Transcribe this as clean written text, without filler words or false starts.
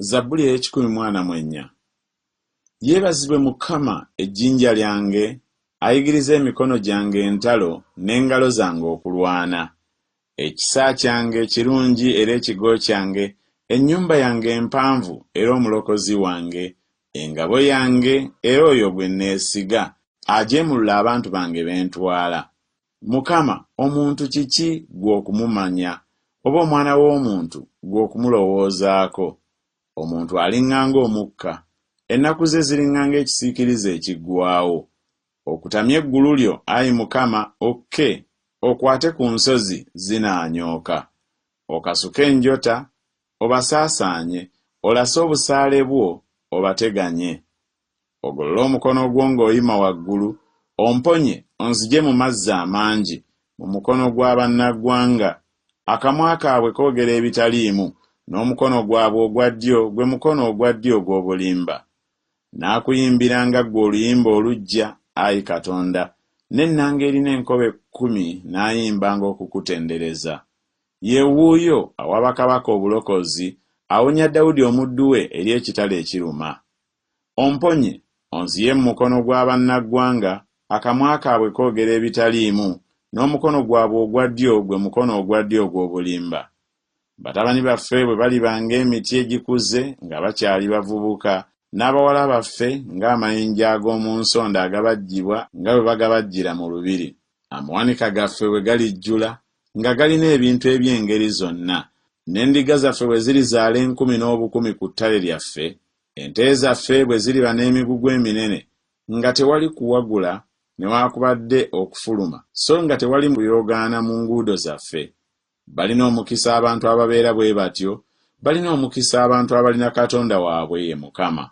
Zabbuli ey'ekikumi mu ana mu ennya. Yeebazibwe Mukama ejjinja lyange, ayigiriza emikono gyange entalo n'engalo zange okulwana. Ekisa kyange kirungi era ekigo kyange, ennyumba yange empanvu era omulokozi wange, engabo yange era oyo gwe neesiga, ajeemulula abantu bange bentwala. Mukama, omuntu kiki gwe okumumanya, oba omwana w'omuntu gwe okumulowoozaako? Omuntu aliŋŋanga omukka, ennaku ze ziriŋŋanga ekisiikirize ekiggwaawo. Okutamya eggulu lyo, Ayi Mukama, okke, okwate ku nsozi zinaanyooka. Okasuke enjota, obasaasaanye, olase obusaale bwo, obateganye. Ogolole omukono gwo ng'oyima waggulu, omponye onzigye mu mazzi amangi, mu mukono gw'abannaggwanga. Akamwa kaabwe koogera ebitaliimu, n'omukono gwabwe ogwa ddyo gwe mukono ogwa ddyo ogw'obulimba. Naakuyimbiranga ggwe oluyimba oluggya, Ayi Katonda, n'ennanga erina enkobe 10 n'ayimbanga okukutendereza. Ye wuuyo awa bakabaka obulokozi, awonya Dawudi omuddu we eri ekitala ekiruma. Omponye onziye mu mukono gw'abannaggwanga, akamwa kaabwe koogera ebitaliimu, n'omukono gwabwe ogwa ddyo gwe mukono ogwa ddyo ogw'obulimba. Batabani baffe bwe balibanga emiti egikuze nga bakyali bavubuka, n'abawala baffe ng'amayinja ag'omu nsonda agabajjibwa nga bwe bagabajjira mu lubiri. Amawanika gaffe bwe galijjula nga galina ebintu eby'engeri zonna, n'endiga zaffe bwe zirizaala 10,000 ku ttale lyaffe, ente zaffe bwe ziriba n'emigugu eminene, nga tewali kuwagula newaakubadde okufuluma, so nga tewali kuyoogaana mu nguudo zaffe. Balina omukisa abantu ababeera bwe batyo, balina omukisa abantu abalina Katonda waabwe ye Mukama.